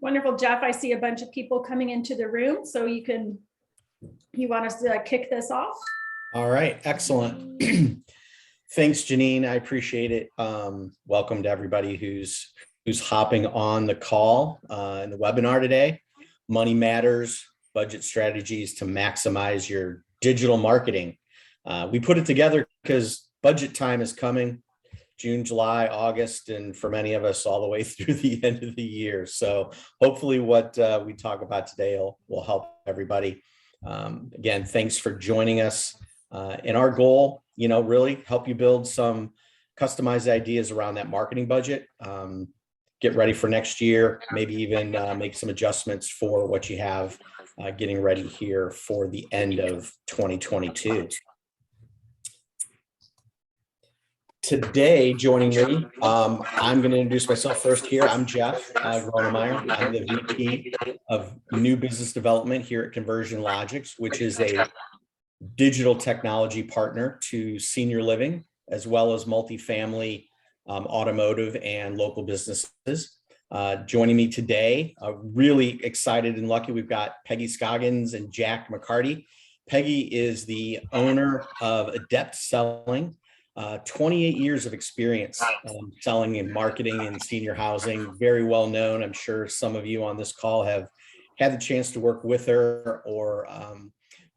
Wonderful, Jeff. I see a bunch of people coming into the room, so you want us to kick this off? All right, excellent. Thanks, Janine. I appreciate it. Welcome to everybody who's hopping on the call in the webinar today. Money Matters, Budget Strategies to Maximize Your Digital Marketing. We put it together because budget time is coming. June, July, August, and for many of us all the way through the end of the year. So hopefully what we talk about today will help everybody. Again, thanks for joining us. And our goal, really help you build some customized ideas around that marketing budget. Get ready for next year, maybe even make some adjustments for what you have getting ready here for the end of 2022. Today, joining me, I'm going to introduce myself first here. I'm Jeff Gronemeyer. I'm the VP of New Business Development here at Conversion Logics, which is a digital technology partner to senior living, as well as multifamily, automotive, and local businesses. Joining me today, really excited and lucky, we've got Peggy Scoggins and Jack McCarty. Peggy is the owner of Adept Selling. 28 years of experience selling and marketing in senior housing, very well known. I'm sure some of you on this call have had the chance to work with her or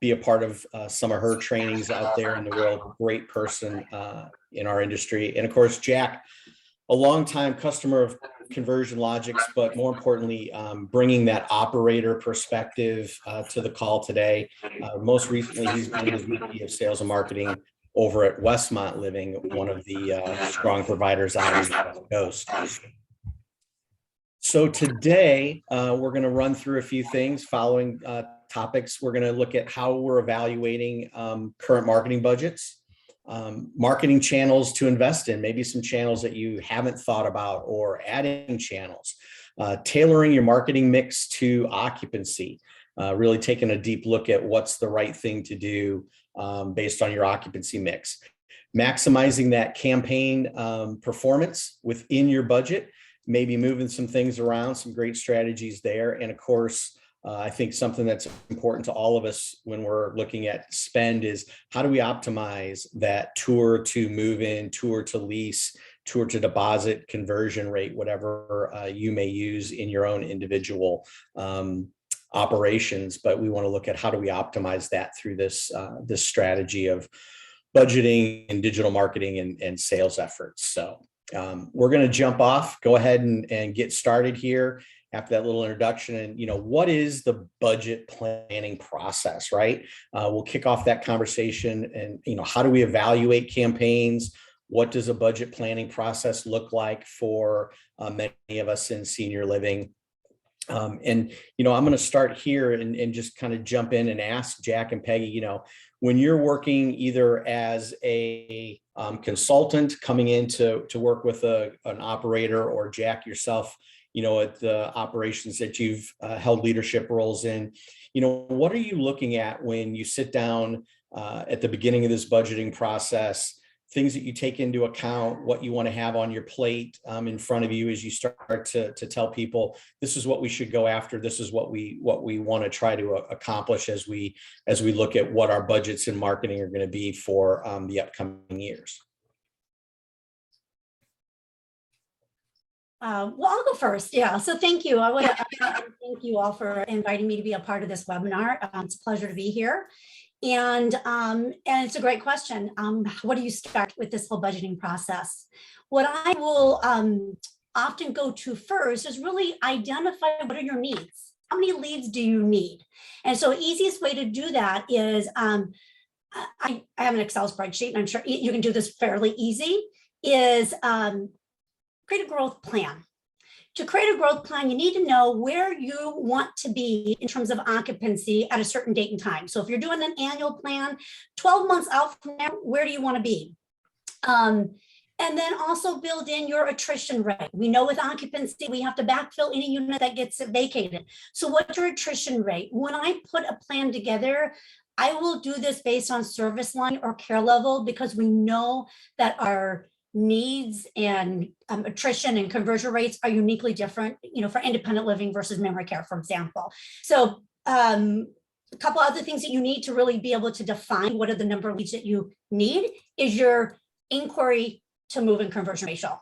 be a part of some of her trainings out there in the world. Great person in our industry. And of course, Jack, a longtime customer of Conversion Logics, but more importantly, bringing that operator perspective to the call today. Most recently, he's been the VP of Sales and Marketing over at Westmont Living, one of the strong providers out on the West Coast. So today, we're going to run through a few things, following topics. We're going to look at how we're evaluating current marketing budgets, marketing channels to invest in, maybe some channels that you haven't thought about, or adding channels, tailoring your marketing mix to occupancy, really taking a deep look at what's the right thing to do based on your occupancy mix, maximizing that campaign performance within your budget, maybe moving some things around, some great strategies there. And of course, I think something that's important to all of us when we're looking at spend is how do we optimize that tour to move in, tour to lease, tour to deposit conversion rate, whatever you may use in your own individual operations. But we want to look at how do we optimize that through this strategy of budgeting and digital marketing and sales efforts. So we're going to jump off, go ahead and get started here after that little introduction. And what is the budget planning process, right? We'll kick off that conversation. And how do we evaluate campaigns? What does a budget planning process look like for many of us in senior living? I'm going to start here and just kind of jump in and ask Jack and Peggy, when you're working either as a consultant coming in to work with an operator, or Jack yourself, at the operations that you've held leadership roles in, what are you looking at when you sit down at the beginning of this budgeting process? Things that you take into account, what you want to have on your plate in front of you as you start to tell people, this is what we should go after. This is what we want to try to accomplish as we look at what our budgets and marketing are going to be for the upcoming years. Well, I'll go first. Yeah. So thank you. I want to thank you all for inviting me to be a part of this webinar. It's a pleasure to be here. And it's a great question. What do you start with this whole budgeting process? What I will often go to first is really identify what are your needs. How many leads do you need? And so easiest way to do that is I have an Excel spreadsheet, and I'm sure you can do this fairly easy, is create a growth plan. To create a growth plan, you need to know where you want to be in terms of occupancy at a certain date and time. So if you're doing an annual plan, 12 months out from now, where do you want to be? And then also build in your attrition rate. We know with occupancy, we have to backfill any unit that gets vacated. So what's your attrition rate? When I put a plan together, I will do this based on service line or care level, because we know that our needs and attrition and conversion rates are uniquely different, for independent living versus memory care, for example. So a couple other things that you need to really be able to define what are the number of leads that you need is your inquiry to move in conversion ratio.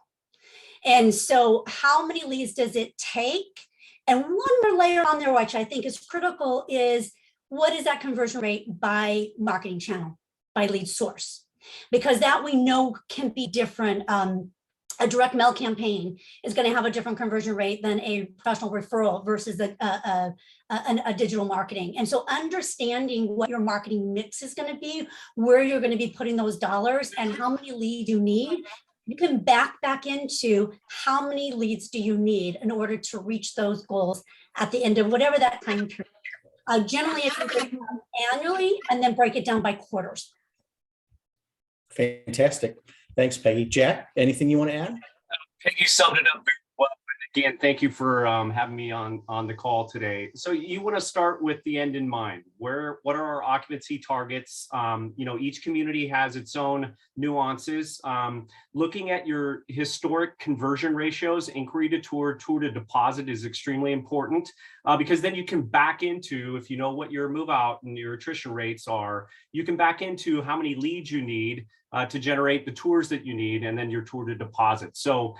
And so how many leads does it take? And one more layer on there, which I think is critical, is what is that conversion rate by marketing channel, by lead source? Because that we know can be different. A direct mail campaign is going to have a different conversion rate than a professional referral versus a digital marketing. And so understanding what your marketing mix is going to be, where you're going to be putting those dollars and how many leads you need, you can back into how many leads do you need in order to reach those goals at the end of whatever that time period. Generally, if you break it down annually and then break it down by quarters. Fantastic. Thanks, Peggy. Jack, anything you want to add? Peggy summed it up very well. And again, thank you for having me on the call today. So you want to start with the end in mind. What are our occupancy targets? Each community has its own nuances. Looking at your historic conversion ratios, inquiry to tour, tour to deposit is extremely important because then you can back into, if you know what your move out and your attrition rates are, you can back into how many leads you need to generate the tours that you need, and then your tour to deposit. So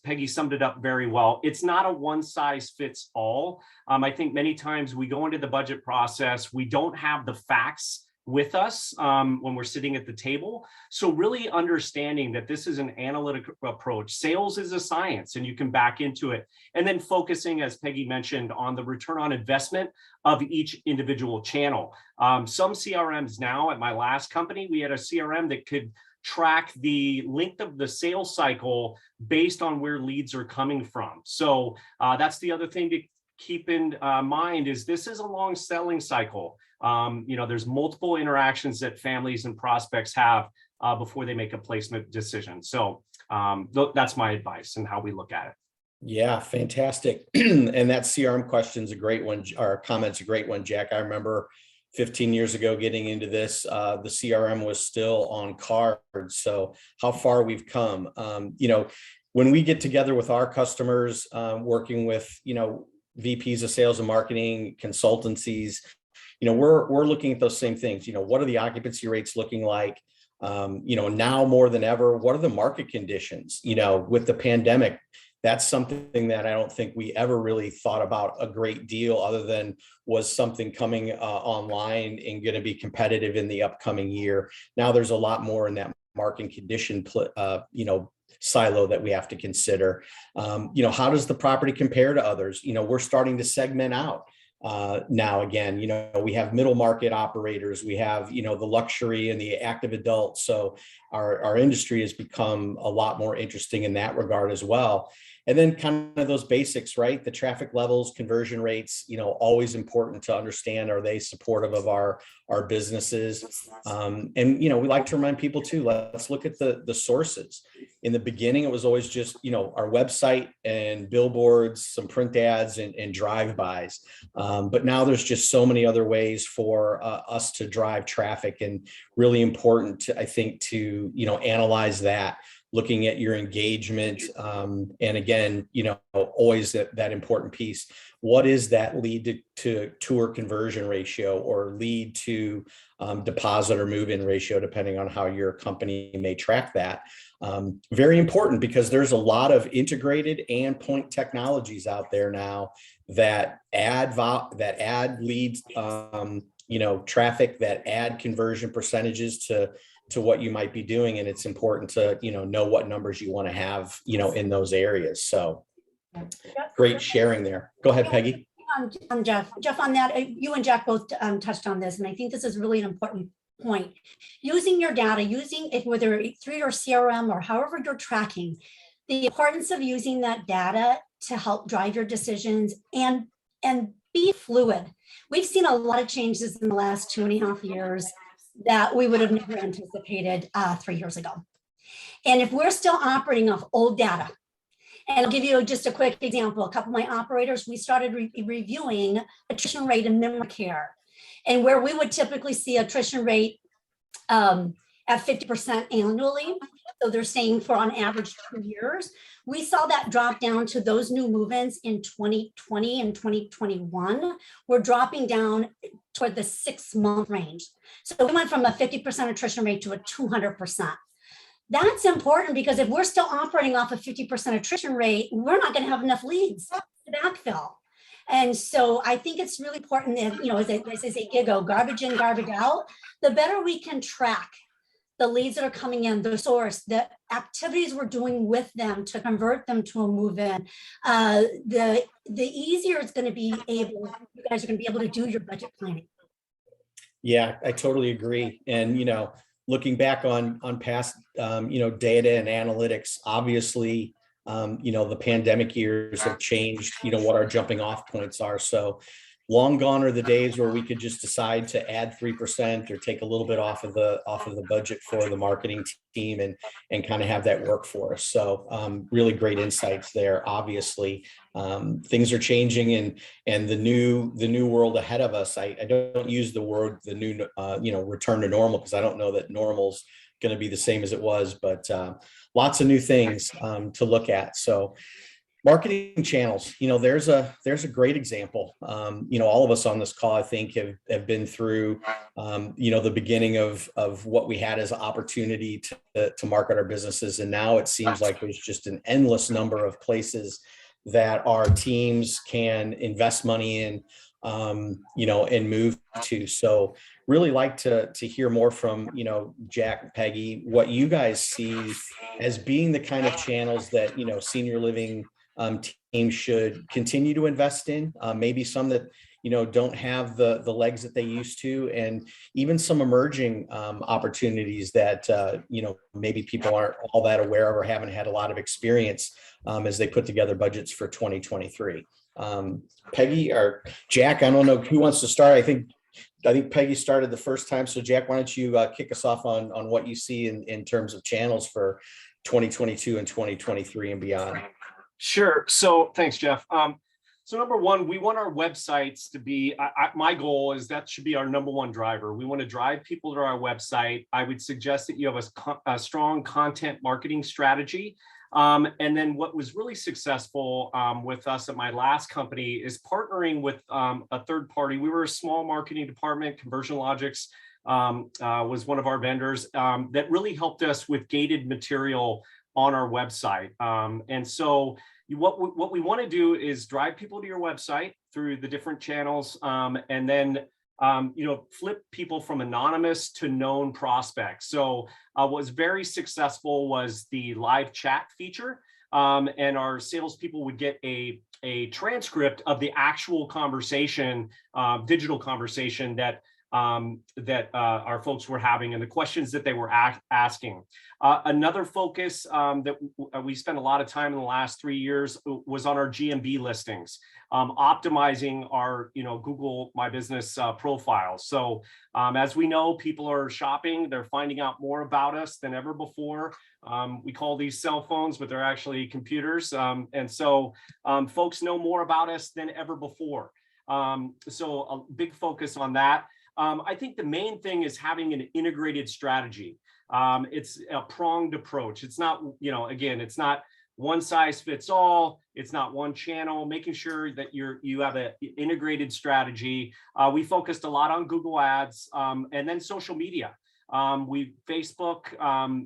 Peggy summed it up very well. It's not a one size fits all. I think many times we go into the budget process, we don't have the facts with us when we're sitting at the table. So really understanding that this is an analytic approach. Sales is a science and you can back into it. And then focusing, as Peggy mentioned, on the return on investment of each individual channel. Some CRMs now, at my last company, we had a CRM that could track the length of the sales cycle based on where leads are coming from. So that's the other thing to keep in mind is this is a long selling cycle. There's multiple interactions that families and prospects have before they make a placement decision. So that's my advice and how we look at it. Yeah, fantastic. And that CRM question's a great one, or comment's a great one, Jack. I remember 15 years ago getting into this, the CRM was still on cards. So how far we've come. When we get together with our customers, working with, VPs of sales and marketing, consultancies, we're looking at those same things. What are the occupancy rates looking like? Now more than ever, what are the market conditions? With the pandemic, that's something that I don't think we ever really thought about a great deal, other than was something coming online and going to be competitive in the upcoming year. Now there's a lot more in that market condition, silo that we have to consider. How does the property compare to others? We're starting to segment out. Now, again, we have middle market operators, we have, the luxury and the active adult. So our industry has become a lot more interesting in that regard as well. And then kind of those basics, right? The traffic levels, conversion rates, always important to understand. Are they supportive of our businesses? And, we like to remind people too, let's look at the sources. In the beginning, it was always just, our website and billboards, some print ads and drive-bys. But now there's just so many other ways for us to drive traffic, and really important to, I think, to, analyze that, looking at your engagement. And again, always that important piece. What is that lead to tour conversion ratio, or lead to deposit or move-in ratio, depending on how your company may track that. Very important, because there's a lot of integrated and point technologies out there now that add leads, traffic, that add conversion percentages to what you might be doing. And it's important to, know what numbers you want to have, in those areas. So great sharing there. Go ahead, Peggy. Jeff, on that, you and Jack both touched on this, and I think this is really an important point. Using your data, using it, whether through your CRM or however you're tracking, the importance of using that data to help drive your decisions and be fluid. We've seen a lot of changes in the last 2.5 years that we would have never anticipated 3 years ago. And if we're still operating off old data, and I'll give you just a quick example. A couple of my operators, we started reviewing attrition rate in memory care, and where we would typically see attrition rate at 50% annually, So they're saying for on average 2 years. We saw that drop down to those new move-ins in 2020 and 2021. We're dropping down toward the 6-month range. So we went from a 50% attrition rate to a 200%. That's important because if we're still operating off a 50% attrition rate, we're not going to have enough leads to backfill. And so I think it's really important that, you know, as they say, GIGO, garbage in, garbage out, the better we can track the leads that are coming in, the source, the activities we're doing with them to convert them to a move-in, the easier it's going to be able, you guys are going to be able to do your budget planning. Yeah, I totally agree. And, you know, looking back on past, you know, data and analytics, obviously, you know, the pandemic years have changed, you know, what our jumping off points are. So long gone are the days where we could just decide to add 3% or take a little bit off of the budget for the marketing team and kind of have that work for us. So really great insights there. Obviously, things are changing and the new world ahead of us. I don't use the word the new you know, return to normal, because I don't know that normal's going to be the same as it was, but lots of new things to look at. So marketing channels, you know, there's a great example. You know, all of us on this call, I think, have been through, you know, the beginning of what we had as an opportunity to market our businesses. And now it seems like there's just an endless number of places that our teams can invest money in, you know, and move to. So really like to hear more from, you know, Jack and Peggy, what you guys see as being the kind of channels that, you know, senior living teams should continue to invest in, maybe some that, you know, don't have the legs that they used to, and even some emerging opportunities that, you know, maybe people aren't all that aware of or haven't had a lot of experience as they put together budgets for 2023. Peggy or Jack, I don't know who wants to start. I think Peggy started the first time. So Jack, why don't you kick us off on what you see in terms of channels for 2022 and 2023 and beyond? Sure. So thanks, Jeff. So number one, we want our websites to be, my goal is that should be our number one driver. We want to drive people to our website. I would suggest that you have a strong content marketing strategy. And then what was really successful with us at my last company is partnering with a third party. We were a small marketing department. Conversion Logics was one of our vendors that really helped us with gated material on our website. And so what we want to do is drive people to your website through the different channels, and then you know, flip people from anonymous to known prospects. So what was very successful was the live chat feature, and our salespeople would get a transcript of the actual conversation, digital conversation that our folks were having and the questions that they were asking. Another focus that we spent a lot of time in the last 3 years was on our GMB listings, optimizing our, you know, Google My Business profile. So as we know, people are shopping, they're finding out more about us than ever before. We call these cell phones, but they're actually computers. And so folks know more about us than ever before. So a big focus on that. I think the main thing is having an integrated strategy. It's a pronged approach. It's not, you know, again, it's not one size fits all. It's not one channel. Making sure that you have an integrated strategy. We focused a lot on Google Ads, and then social media. Facebook,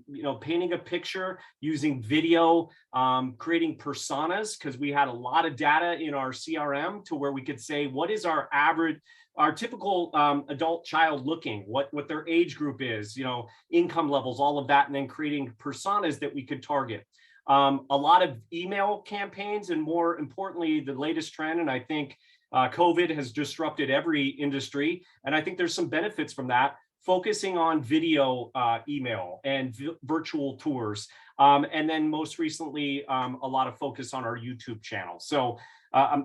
you know, painting a picture using video, creating personas, because we had a lot of data in our CRM to where we could say, what is our typical adult child looking, what their age group is, you know, income levels, all of that, and then creating personas that we could target. A lot of email campaigns, and more importantly, the latest trend, and I think COVID has disrupted every industry, and I think there's some benefits from that, focusing on video email and virtual tours. And then most recently, a lot of focus on our YouTube channel. So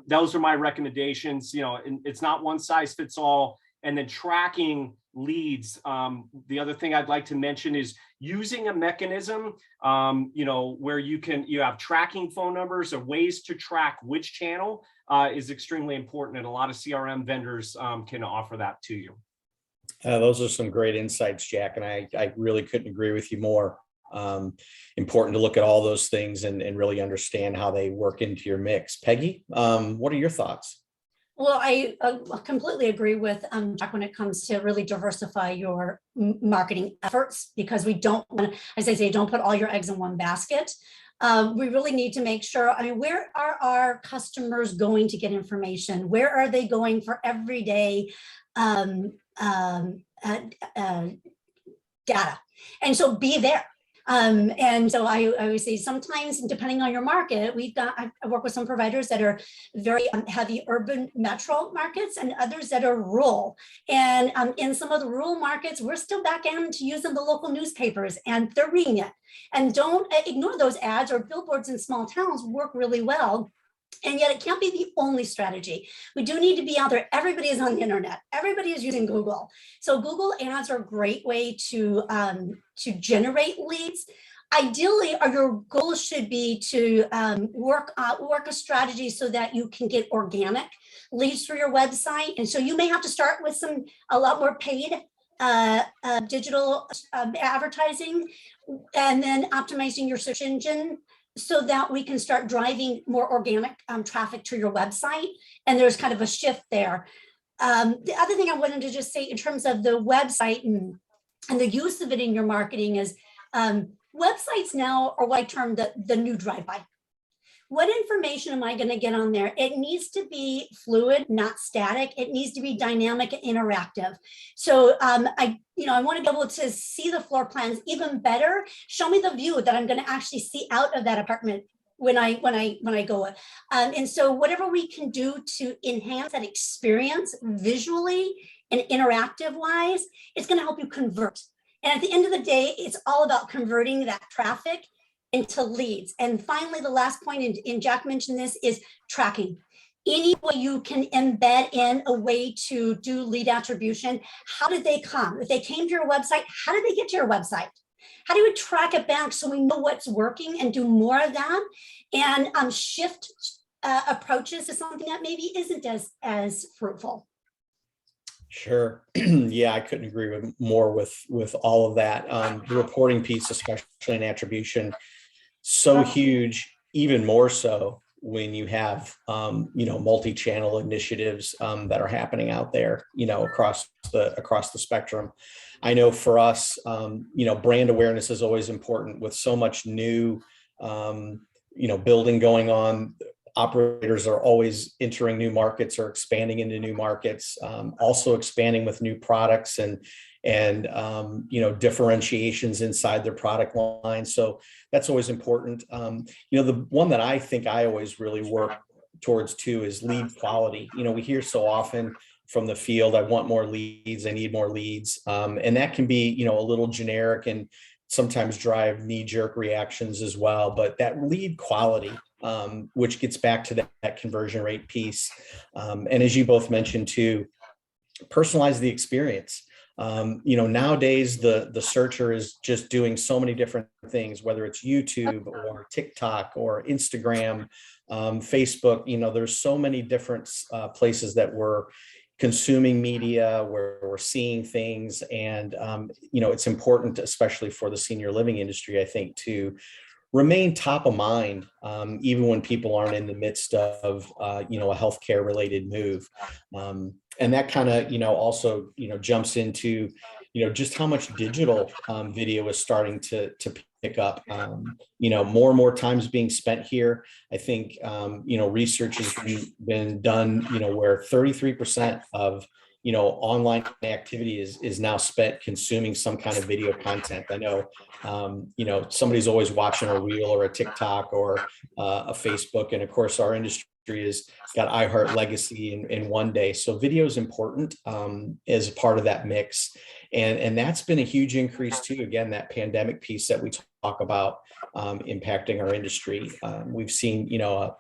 those are my recommendations. You know, it's not one size fits all. And then tracking leads. The other thing I'd like to mention is using a mechanism, you know, where you have tracking phone numbers or ways to track which channel is extremely important. And a lot of CRM vendors can offer that to you. Those are some great insights, Jack, and I really couldn't agree with you more. important to look at all those things and really understand how they work into your mix. Peggy, what are your thoughts? Well, I completely agree with Jack when it comes to really diversify your marketing efforts, because we don't want to, as I say, don't put all your eggs in one basket. We really need to make sure, I mean, where are our customers going to get information? Where are they going for everyday data? And so be there. And so I always say sometimes, depending on your market, I work with some providers that are very heavy urban metro markets and others that are rural. And in some of the rural markets, we're still back into using the local newspapers, and they're reading it. And don't ignore those ads, or billboards in small towns work really well. And yet it can't be the only strategy. We do need to be out there. Everybody is on the internet. Everybody is using Google. So Google ads are a great way to generate leads. Ideally, your goal should be to work a strategy so that you can get organic leads for your website. And so you may have to start with a lot more paid digital advertising, and then optimizing your search engine so that we can start driving more organic traffic to your website. And there's kind of a shift there. The other thing I wanted to just say in terms of the website and the use of it in your marketing is websites now are what I term the new drive-by. What information am I going to get on there? It needs to be fluid, not static. It needs to be dynamic and interactive. So I want to be able to see the floor plans even better. Show me the view that I'm going to actually see out of that apartment when I go. And so whatever we can do to enhance that experience visually and interactive wise, it's going to help you convert. And at the end of the day, it's all about converting that traffic into leads. And finally, the last point, and Jack mentioned this, is tracking. Any way you can embed in a way to do lead attribution. How did they come? If they came to your website, how did they get to your website? How do we track it back so we know what's working and do more of that? And shift approaches to something that maybe isn't as fruitful. Sure. Yeah, I couldn't agree more with all of that. The reporting piece, especially in attribution, so huge, even more so when you have multi-channel initiatives that are happening out there, across the spectrum. I know for us, brand awareness is always important with so much new building going on. Operators are always entering new markets or expanding into new markets, also expanding with new products and differentiations inside their product line. So that's always important. The one that I think I always really work towards too is lead quality. We hear so often from the field, I want more leads, I need more leads. And that can be, a little generic and sometimes drive knee-jerk reactions as well. But that lead quality, which gets back to that conversion rate piece. And as you both mentioned too, personalize the experience. Nowadays the searcher is just doing so many different things, whether it's YouTube or TikTok or Instagram, Facebook. There's so many different places that we're consuming media, where we're seeing things, and it's important, especially for the senior living industry, I think, to remain top of mind, even when people aren't in the midst of a healthcare related move. And that kind of also jumps into just how much digital video is starting to pick up. More and more times being spent here. I think research has been done where 33% of online activity is now spent consuming some kind of video content. I know somebody's always watching a reel or a TikTok or a Facebook, and of course our industry has got iHeart legacy in one day. So video is important as a part of that mix. And that's been a huge increase too. Again, that pandemic piece that we talk about impacting our industry. We've seen, a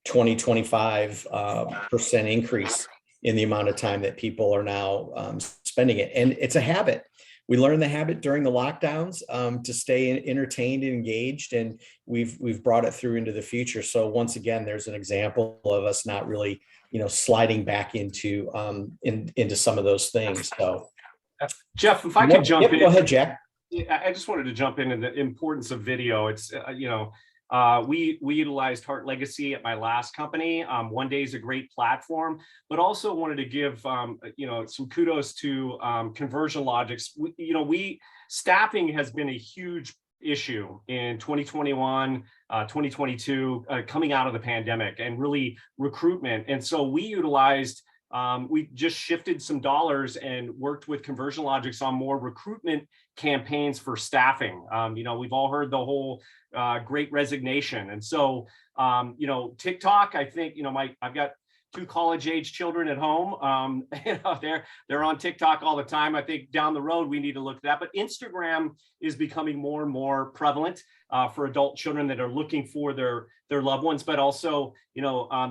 20-25% increase in the amount of time that people are now spending it. And it's a habit. We learned the habit during the lockdowns to stay entertained and engaged, and we've brought it through into the future. So once again, there's an example of us not really, sliding back into some of those things. So, Jeff, if I could jump in. Go ahead, Jack. Yeah, I just wanted to jump into the importance of video. It's, we utilized Heart Legacy at my last company. One Day is a great platform, but also wanted to give, some kudos to Conversion Logics. Staffing has been a huge issue in 2021, 2022, coming out of the pandemic, and really recruitment. And so we just shifted some dollars and worked with Conversion Logics on more recruitment campaigns for staffing. We've all heard the whole great resignation. And so, TikTok, I think, I've got 2 college-age children at home. They're on TikTok all the time. I think down the road, we need to look at that. But Instagram is becoming more and more prevalent for adult children that are looking for their loved ones, but also,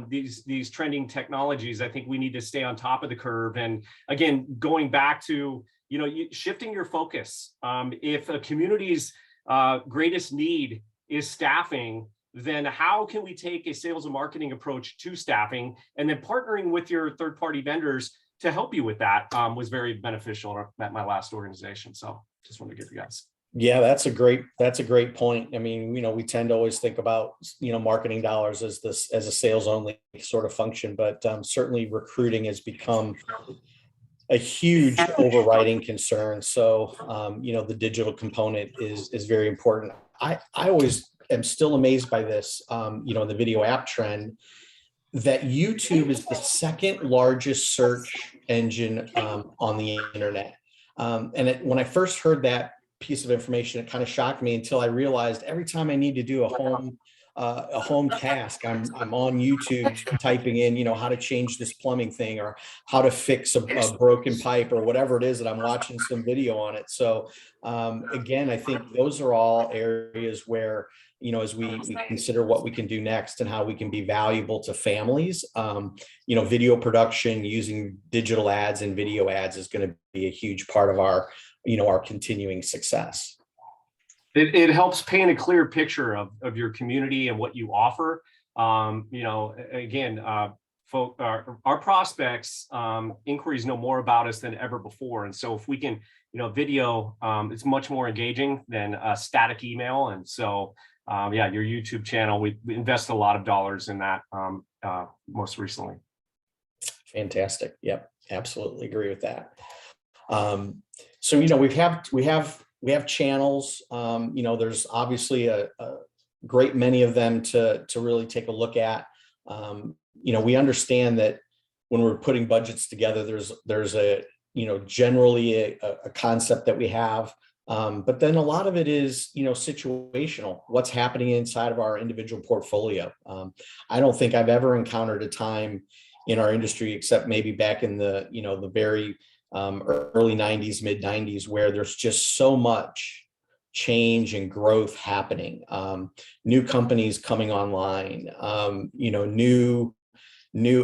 these trending technologies. I think we need to stay on top of the curve. And again, going back to, shifting your focus. If a community's greatest need is staffing, then how can we take a sales and marketing approach to staffing, and then partnering with your third-party vendors to help you with that was very beneficial at my last organization. So just wanted to give you guys. Yeah, that's a great point. I mean, we tend to always think about, marketing dollars as a sales only sort of function, but certainly recruiting has become a huge overriding concern. So, the digital component is very important. I always am still amazed by this, the video app trend, that YouTube is the second largest search engine on the internet. When I first heard that piece of information, it kind of shocked me until I realized every time I need to do a home task, I'm on YouTube typing in, how to change this plumbing thing, or how to fix a broken pipe, or whatever it is that I'm watching some video on it. So again, I think those are all areas where, as we consider what we can do next and how we can be valuable to families, video production using digital ads and video ads is going to be a huge part of our continuing success. It helps paint a clear picture of your community and what you offer. Again, our prospects, inquiries know more about us than ever before. And so if we can, video, it's much more engaging than a static email. And so, your YouTube channel, we invest a lot of dollars in that most recently. Fantastic. Yep. Absolutely agree with that. So, we have channels, there's obviously a great many of them to really take a look at. We understand that when we're putting budgets together, there's a, generally a concept that we have, but then a lot of it is, situational, what's happening inside of our individual portfolio. I don't think I've ever encountered a time in our industry, except maybe back in the, the very early 90s, mid 90s, where there's just so much change and growth happening, new companies coming online, new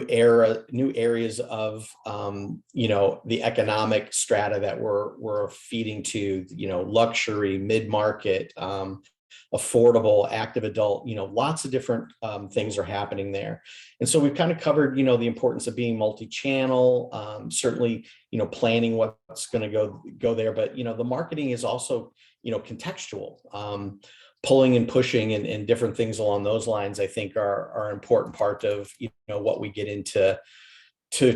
areas of, the economic strata that we're feeding to, luxury, mid-market, affordable, active adult, lots of different things are happening there. And so we've kind of covered, the importance of being multi-channel, certainly, planning what's going to go there. But, the marketing is also, contextual, pulling and pushing and different things along those lines, I think are an important part of, what we get into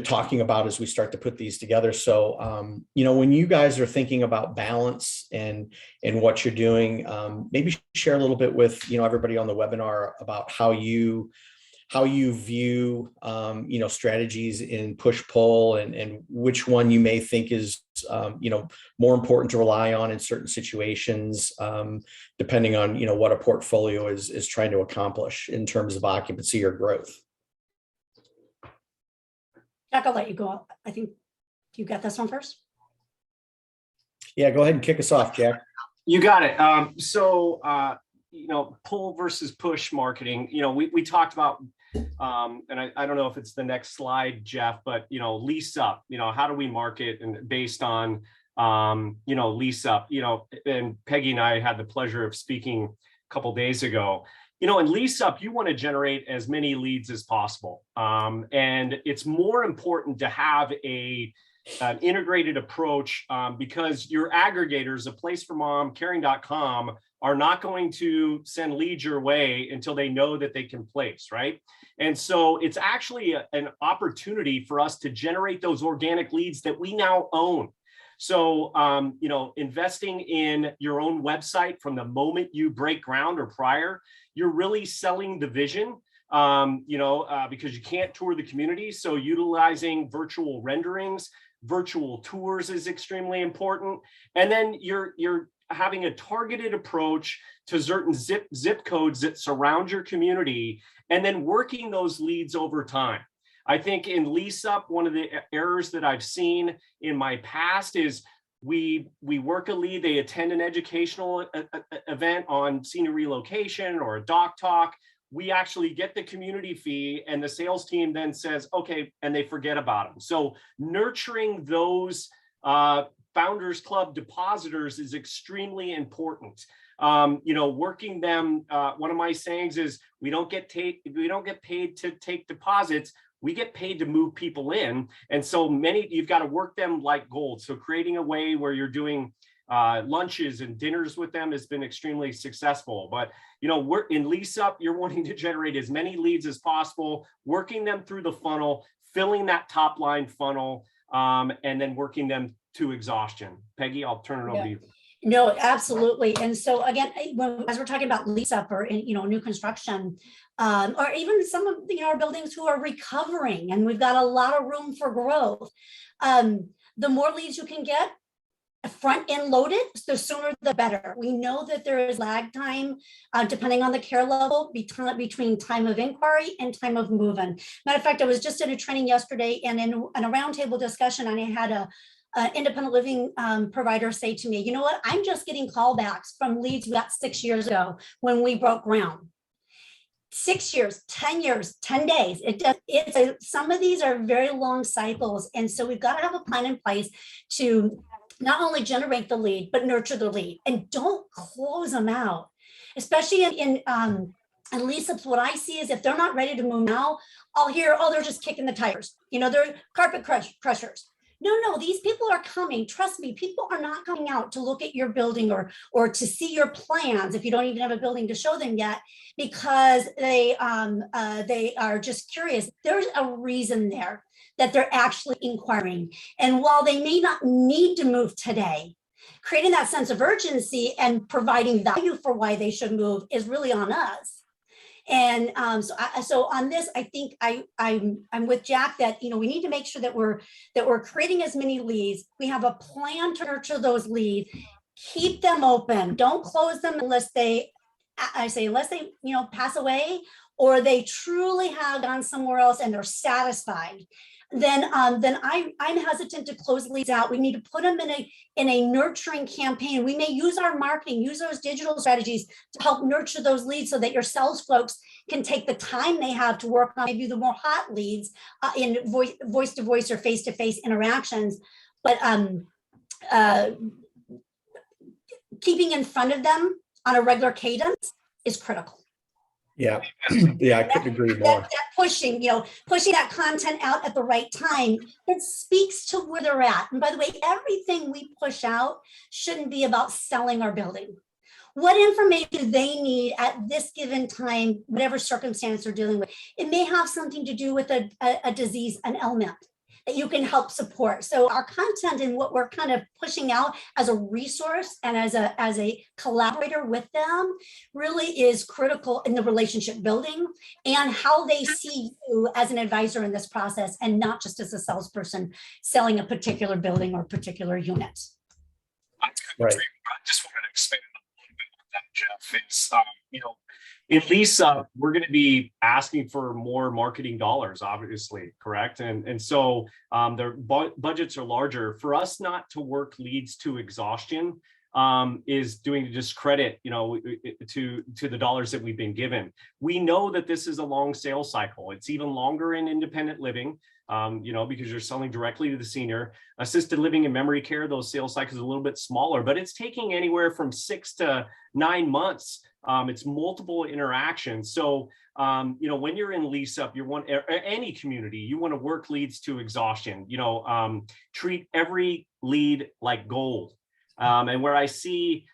talking about as we start to put these together. So, when you guys are thinking about balance and what you're doing, maybe share a little bit with, everybody on the webinar about how you view, strategies in push-pull and which one you may think is, more important to rely on in certain situations, depending on, what a portfolio is trying to accomplish in terms of occupancy or growth. Jack, I'll let you go. I think you got this one first. Yeah, go ahead and kick us off, Jack. You got it. Pull versus push marketing, we talked about, and I don't know if it's the next slide, Jeff, but, Lease-Up, how do we market and based on, Lease-Up, and Peggy and I had the pleasure of speaking a couple days ago. In Lease-Up, you want to generate as many leads as possible. And it's more important to have a an integrated approach, because your aggregators, a place for mom, caring.com, are not going to send leads your way until they know that they can place, right? And so it's actually an opportunity for us to generate those organic leads that we now own. So, investing in your own website from the moment you break ground or prior, you're really selling the vision, because you can't tour the community. So utilizing virtual renderings, virtual tours is extremely important. And then you're having a targeted approach to certain zip codes that surround your community, and then working those leads over time. I think in Lease-Up, one of the errors that I've seen in my past is we work a lead, they attend an educational event on senior relocation or a doc talk. We actually get the community fee, and the sales team then says, okay, and they forget about them. So nurturing those Founders Club depositors is extremely important. Working them. One of my sayings is, we don't get paid to take deposits. We get paid to move people in. And so you've got to work them like gold. So creating a way where you're doing lunches and dinners with them has been extremely successful. But we're in Lease-Up, you're wanting to generate as many leads as possible, working them through the funnel, filling that top line funnel, and then working them to exhaustion. Peggy, I'll turn it over to you. No, absolutely. And so again, as we're talking about Lease-Up or new construction, or even some of our buildings who are recovering, and we've got a lot of room for growth. The more leads you can get front end loaded, the sooner the better. We know that there is lag time, depending on the care level, between time of inquiry and time of move-in. Matter of fact, I was just at a training yesterday, and in a roundtable discussion, and I had an independent living provider say to me, you know what, I'm just getting callbacks from leads we got 6 years ago when we broke ground. 6 years, 10 years, 10 days. Some of these are very long cycles. And so we've got to have a plan in place to not only generate the lead, but nurture the lead, and don't close them out. Especially in Lease-Ups, what I see is if they're not ready to move now, I'll hear, oh, they're just kicking the tires. They're carpet crushers. No, these people are coming. Trust me, people are not coming out to look at your building or to see your plans if you don't even have a building to show them yet, because they are just curious. There's a reason there that they're actually inquiring. And while they may not need to move today, creating that sense of urgency and providing value for why they should move is really on us. And so on this, I think I'm with Jack that we need to make sure that we're creating as many leads. We have a plan to nurture those leads. Keep them open. Don't close them unless they pass away, or they truly have gone somewhere else and they're satisfied. Then I'm hesitant to close leads out. We need to put them in a nurturing campaign. We may use our marketing, use those digital strategies to help nurture those leads so that your sales folks can take the time they have to work on maybe the more hot leads in voice to voice or face to face interactions. But keeping in front of them on a regular cadence is critical. Yeah, I couldn't agree more. That pushing that content out at the right time, it speaks to where they're at. And by the way, everything we push out shouldn't be about selling our building. What information do they need at this given time, whatever circumstance they're dealing with? It may have something to do with a disease, an ailment that you can help support. So our content and what we're kind of pushing out as a resource and as a collaborator with them really is critical in the relationship building and how they see you as an advisor in this process, and not just as a salesperson selling a particular building or particular unit. Right. I just wanted to expand a little bit on that, Jeff. It's in Lease-Up, we're going to be asking for more marketing dollars, obviously, correct? And so their budgets are larger. For us not to work leads to exhaustion is doing a discredit, to the dollars that we've been given. We know that this is a long sales cycle. It's even longer in independent living, because you're selling directly to the senior. Assisted living and memory care, those sales cycles are a little bit smaller, but it's taking anywhere from 6 to 9 months it's multiple interactions. So, when you're in Lease-Up, any community, you want to work leads to exhaustion, treat every lead like gold. And where I see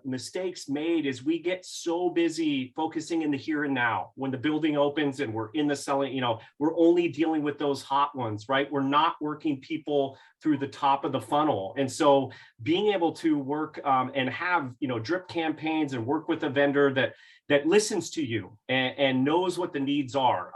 mistakes made is we get so busy focusing in the here and now. When the building opens and we're in the selling, we're only dealing with those hot ones, right? We're not working people through the top of the funnel. And so being able to work and have, drip campaigns and work with a vendor that listens to you and knows what the needs are.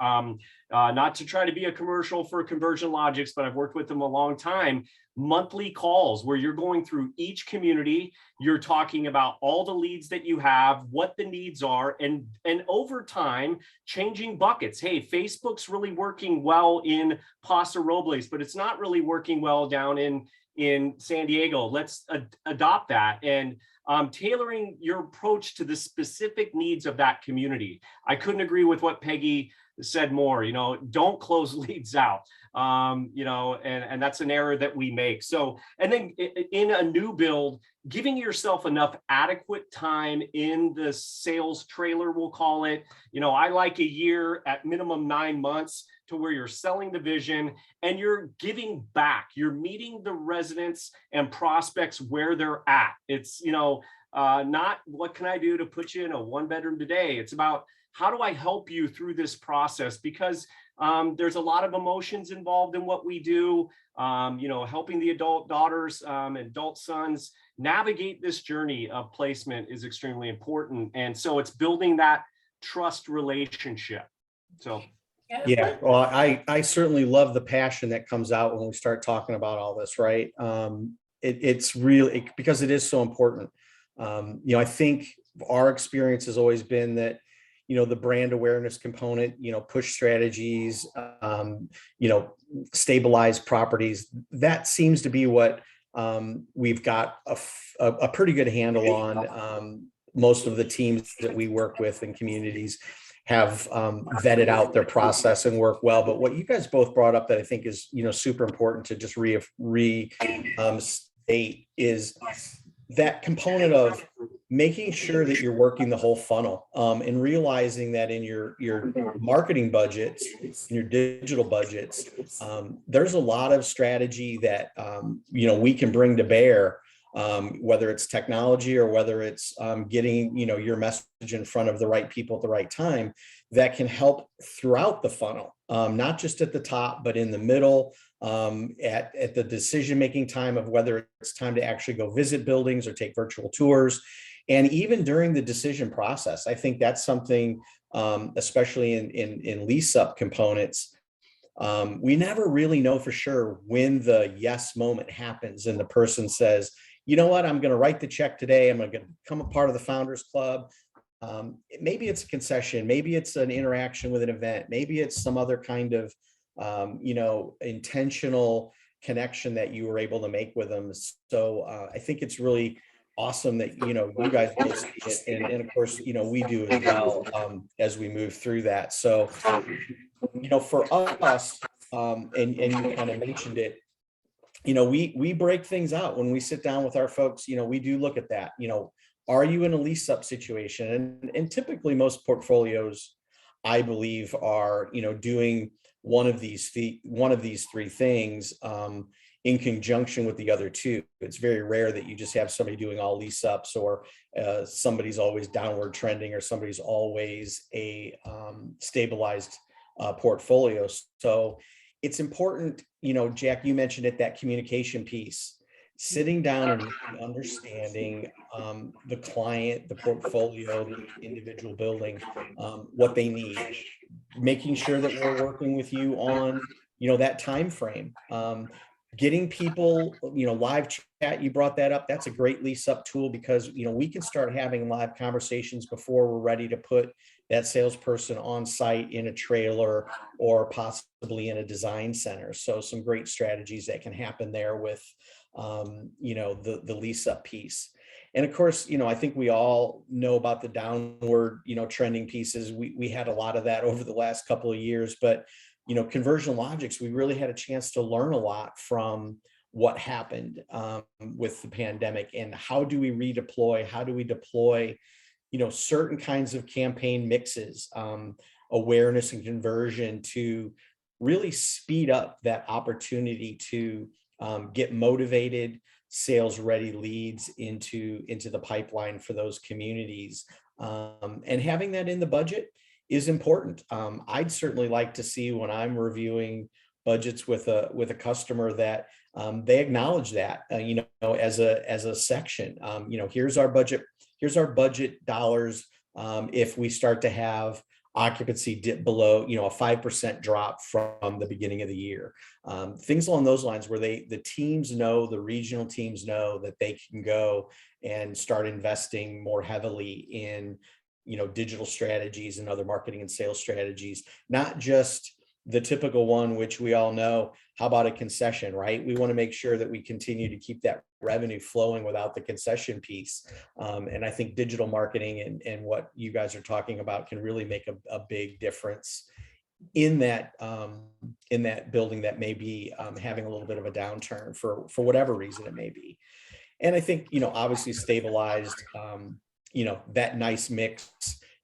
Not to try to be a commercial for Conversion Logics, but I've worked with them a long time. Monthly calls where you're going through each community, you're talking about all the leads that you have, what the needs are, and over time, changing buckets. Hey, Facebook's really working well in Paso Robles, but it's not really working well down in San Diego. Let's adopt that. And tailoring your approach to the specific needs of that community. I couldn't agree with what Peggy said more. Don't close leads out. And that's an error that we make. So, and then in a new build, giving yourself enough adequate time in the sales trailer, we'll call it. I like a year, at minimum 9 months, to where you're selling the vision and you're giving back. You're meeting the residents and prospects where they're at. It's, not what can I do to put you in a 1-bedroom today. It's about how do I help you through this process? Because there's a lot of emotions involved in what we do. Helping the adult daughters and adult sons navigate this journey of placement is extremely important. And so it's building that trust relationship. So. Yeah, well, I certainly love the passion that comes out when we start talking about all this, right? It's really because it is so important. I think our experience has always been that, the brand awareness component, push strategies, stabilize properties, that seems to be what we've got a pretty good handle on. Most of the teams that we work with in communities have vetted out their process and work well. But what you guys both brought up that I think is, super important to just state is that component of making sure that you're working the whole funnel and realizing that in your marketing budgets, in your digital budgets, there's a lot of strategy that, we can bring to bear, whether it's technology or whether it's getting, your message in front of the right people at the right time that can help throughout the funnel, not just at the top, but in the middle, at the decision-making time of whether it's time to actually go visit buildings or take virtual tours. And even during the decision process, I think that's something, especially in lease-up components, we never really know for sure when the yes moment happens and the person says, you know what, I'm going to write the check today. I'm going to become a part of the Founders Club. Maybe it's a concession. Maybe it's an interaction with an event. Maybe it's some other kind of, intentional connection that you were able to make with them. So I think it's really awesome that, you guys both see it. And of course, we do as well as we move through that. So, for us, and you kind of mentioned it, we break things out when we sit down with our folks. We do look at that. Are you in a lease-up situation? And typically most portfolios, I believe, are doing one of these three things in conjunction with the other two. It's very rare that you just have somebody doing all lease-ups, or somebody's always downward trending, or somebody's always a stabilized portfolio. So it's important, Jack, you mentioned it, that communication piece, sitting down and really understanding the client, the portfolio, the individual building, what they need, making sure that we're working with you on, that time frame, getting people, live chat. You brought that up. That's a great lease-up tool because, we can start having live conversations before we're ready to put that salesperson on site in a trailer or possibly in a design center. So some great strategies that can happen there with, the lease-up piece. And of course, I think we all know about the downward, trending pieces. We had a lot of that over the last couple of years, but, Conversion Logics, we really had a chance to learn a lot from what happened with the pandemic, and how do we redeploy? How do we deploy, certain kinds of campaign mixes, awareness and conversion to really speed up that opportunity to get motivated, sales ready leads into the pipeline for those communities. And having that in the budget is important. I'd certainly like to see, when I'm reviewing budgets with a customer, that they acknowledge that, as a section, here's our budget dollars. If we start to have occupancy dip below, a 5% drop from the beginning of the year, things along those lines, where the teams know, the regional teams know that they can go and start investing more heavily in, digital strategies and other marketing and sales strategies, not just the typical one, which we all know. How about a concession, right? We want to make sure that we continue to keep that revenue flowing without the concession piece. And I think digital marketing and what you guys are talking about can really make a big difference in that building that may be having a little bit of a downturn for whatever reason it may be. And I think, obviously stabilized, that nice mix,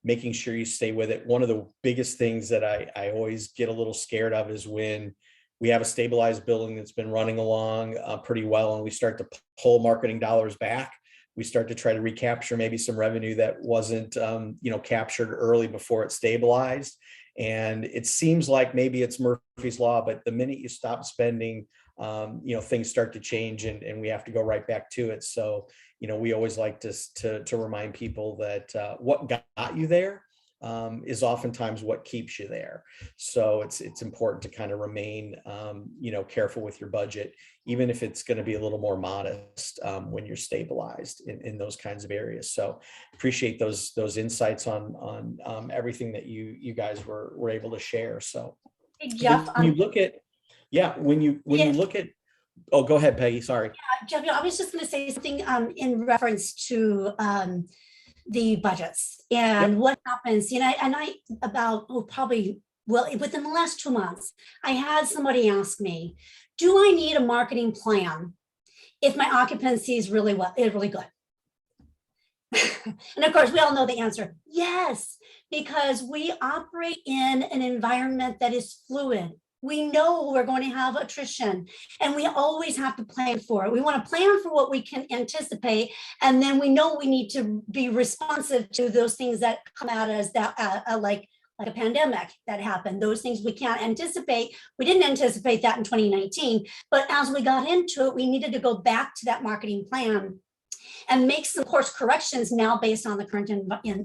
making sure you stay with it. One of the biggest things that I always get a little scared of is when we have a stabilized building that's been running along pretty well, and we start to pull marketing dollars back. We start to try to recapture maybe some revenue that wasn't, captured early before it stabilized. And it seems like maybe it's Murphy's Law, but the minute you stop spending, things start to change, and we have to go right back to it. So, we always like to remind people that what got you there is oftentimes what keeps you there. So it's important to kind of remain, careful with your budget, even if it's going to be a little more modest when you're stabilized in those kinds of areas. So appreciate those insights on everything that you guys were able to share. So Hey, Jeff, when you look at, when you look at, oh, go ahead, Peggy. Sorry. Jeff, I was just going to say something in reference to the budgets and what happens. Probably within the last 2 months, I had somebody ask me, "Do I need a marketing plan if my occupancy is really good?" And of course, we all know the answer: yes, because we operate in an environment that is fluid. We know we're going to have attrition, and we always have to plan for it. We want to plan for what we can anticipate, and then we know we need to be responsive to those things that come at us, that like a pandemic that happened. Those things we can't anticipate. We didn't anticipate that in 2019, but as we got into it, we needed to go back to that marketing plan and make some course corrections now based on the current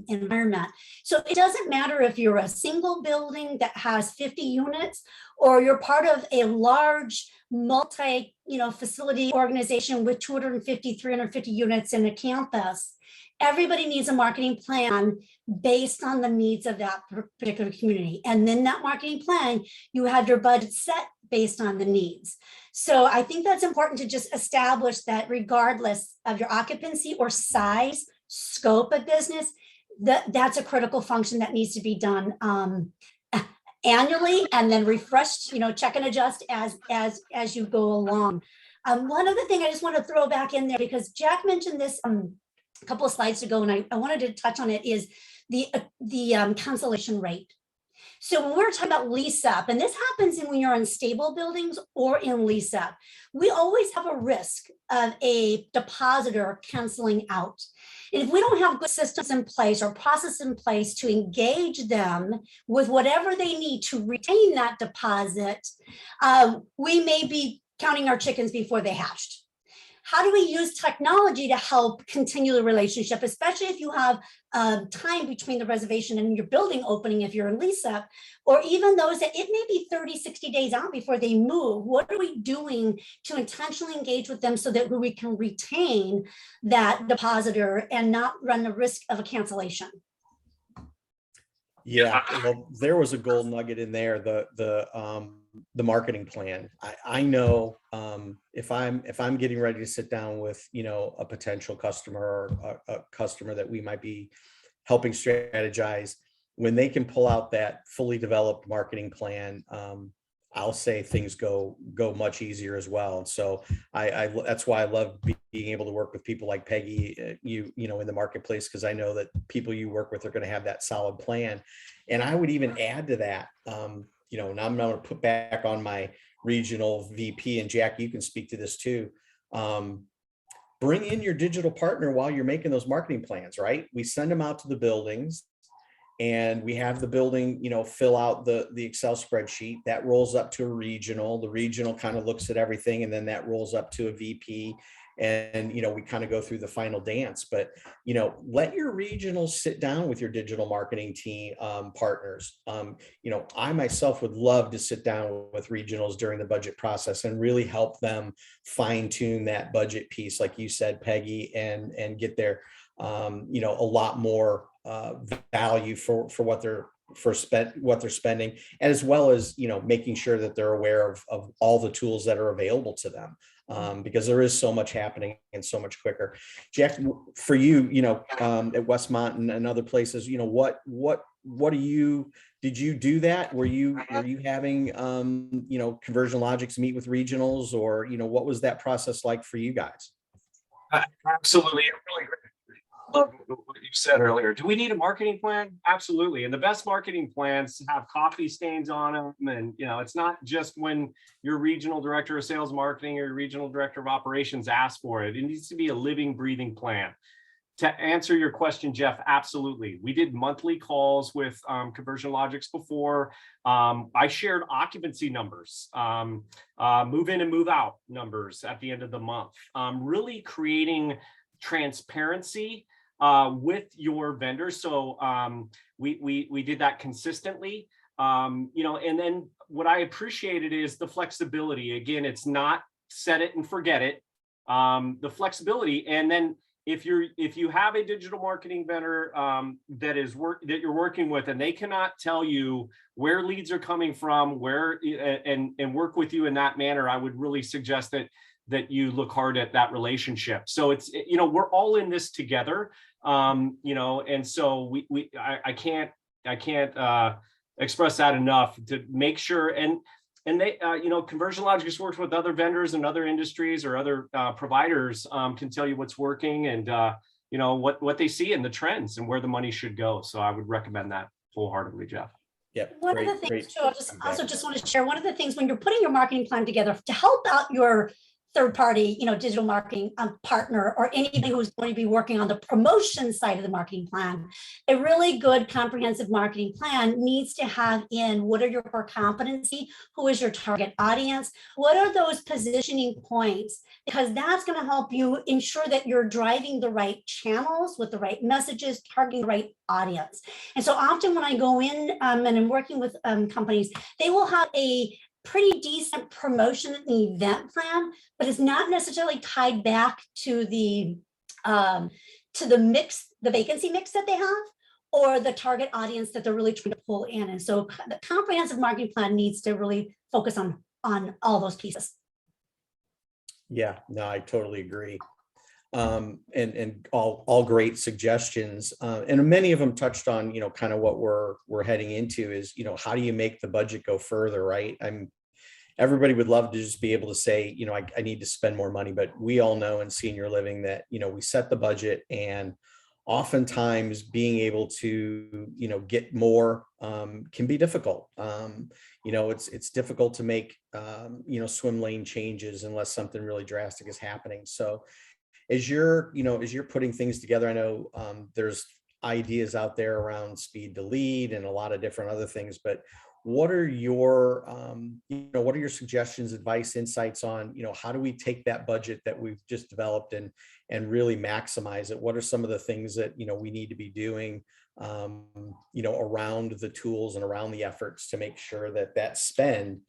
environment. So it doesn't matter if you're a single building that has 50 units, or you're part of a large facility organization with 250, 350 units in a campus. Everybody needs a marketing plan based on the needs of that particular community. And then that marketing plan, you have your budget set based on the needs. So I think that's important to just establish that regardless of your occupancy or size, scope of business, that's a critical function that needs to be done annually, and then refreshed, check and adjust as you go along. One other thing I just want to throw back in there, because Jack mentioned this a couple of slides ago, and I wanted to touch on it, is the cancellation rate. So when we're talking about lease-up, and this happens when you're in stable buildings or in lease-up, we always have a risk of a depositor canceling out. And if we don't have good systems in place or process in place to engage them with whatever they need to retain that deposit, we may be counting our chickens before they hatched. How do we use technology to help continue the relationship, especially if you have time between the reservation and your building opening, if you're in lease-up, or even those that it may be 30, 60 days out before they move? What are we doing to intentionally engage with them so that we can retain that depositor and not run the risk of a cancellation? Yeah, well, there was a gold nugget in there, the marketing plan. I know if I'm getting ready to sit down with, a potential customer or a customer that we might be helping strategize, when they can pull out that fully developed marketing plan, I'll say things go much easier as well. And so that's why I love being able to work with people like Peggy, you know, in the marketplace, because I know that people you work with are going to have that solid plan. And I would even add to that, you know, and I'm going to put back on my regional VP, and Jack, you can speak to this too. Bring in your digital partner while you're making those marketing plans, right? We send them out to the buildings, and we have the building, you know, fill out the Excel spreadsheet that rolls up to a regional. The regional kind of looks at everything, and then that rolls up to a VP. And, you know, we kind of go through the final dance. But, you know, let your regionals sit down with your digital marketing team partners. You know, I myself would love to sit down with regionals during the budget process and really help them fine tune that budget piece, like you said, Peggy, and get their, you know, a lot more value for what they're spending, and as well as, you know, making sure that they're aware of all the tools that are available to them, because there is so much happening and so much quicker. Jack, for you, you know, at Westmont and other places, you know, what did you do that? Were you having, you know, Conversion Logics meet with regionals, or, you know, what was that process like for you guys? Absolutely. Really great. Love what you said earlier. Do we need a marketing plan? Absolutely. And the best marketing plans have coffee stains on them. And, you know, it's not just when your regional director of sales marketing or your regional director of operations asks for it. It needs to be a living, breathing plan. To answer your question, Jeff, absolutely. We did monthly calls with Conversion Logics before. I shared occupancy numbers, move in and move out numbers at the end of the month, really creating transparency with your vendors. So we did that consistently, you know, and then what I appreciated is the flexibility. Again, it's not set it and forget it, the flexibility. And then if you have a digital marketing vendor that you're working with, and they cannot tell you where leads are coming from, where and work with you in that manner, I would really suggest that you look hard at that relationship. So it's, you know, we're all in this together, you know, and so I can't express that enough to make sure. And they, you know, Conversion Logics works with other vendors and other industries or other providers, can tell you what's working, and you know, what they see in the trends and where the money should go. So I would recommend that wholeheartedly, Jeff. Yep. One of the things too, I just want to share, one of the things when you're putting your marketing plan together to help out your third party, you know, digital marketing partner, or anybody who's going to be working on the promotion side of the marketing plan, a really good comprehensive marketing plan needs to have in what are your core competency, who is your target audience, what are those positioning points, because that's going to help you ensure that you're driving the right channels with the right messages, targeting the right audience. And so often when I go in and I'm working with companies, they will have a pretty decent promotion and event plan, but it's not necessarily tied back to the mix, the vacancy mix that they have, or the target audience that they're really trying to pull in. And so the comprehensive marketing plan needs to really focus on all those pieces. Yeah, no, I totally agree. And all great suggestions. And many of them touched on, you know, kind of what we're heading into is, you know, how do you make the budget go further, right? Everybody would love to just be able to say, you know, I need to spend more money, but we all know in senior living that, you know, we set the budget, and oftentimes being able to, you know, get more can be difficult. You know, it's difficult to make, you know, swim lane changes unless something really drastic is happening. So as you're putting things together, I know there's ideas out there around speed to lead and a lot of different other things, but what are your, what are your suggestions, advice, insights on, you know, how do we take that budget that we've just developed and really maximize it? What are some of the things that, you know, we need to be doing, you know, around the tools and around the efforts to make sure that that spend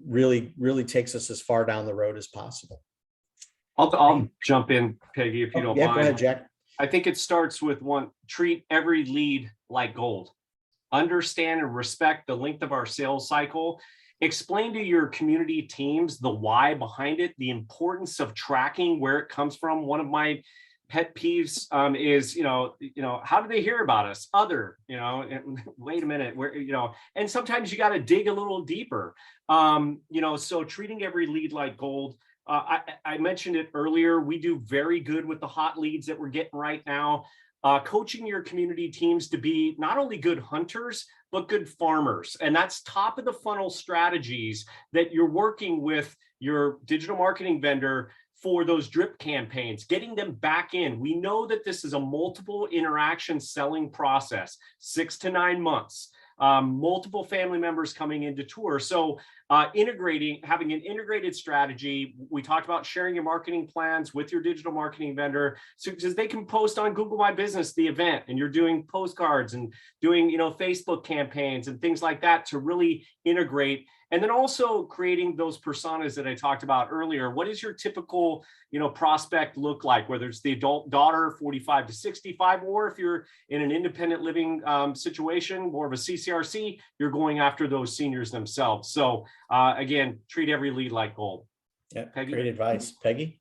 really takes us as far down the road as possible? I'll jump in, Peggy, if you don't mind. Go ahead, Jack. I think it starts with treat every lead like gold. Understand and respect the length of our sales cycle. Explain to your community teams the why behind it, the importance of tracking where it comes from. One of my pet peeves is, how do they hear about us? Other, and wait a minute, where, and sometimes you got to dig a little deeper. So treating every lead like gold. I mentioned it earlier. We do very good with the hot leads that we're getting right now. Coaching your community teams to be not only good hunters, but good farmers. And that's top of the funnel strategies that you're working with your digital marketing vendor for those drip campaigns, getting them back in. We know that this is a multiple interaction selling process, 6 to 9 months. Multiple family members coming into tour. So having an integrated strategy. We talked about sharing your marketing plans with your digital marketing vendor, so because they can post on Google My Business, the event, and you're doing postcards and doing, Facebook campaigns and things like that to really integrate. And then also creating those personas that I talked about earlier. What is your typical, prospect look like, whether it's the adult daughter, 45 to 65, or if you're in an independent living situation, more of a CCRC, you're going after those seniors themselves. So again, treat every lead like gold. Yeah, Peggy? great advice. Peggy?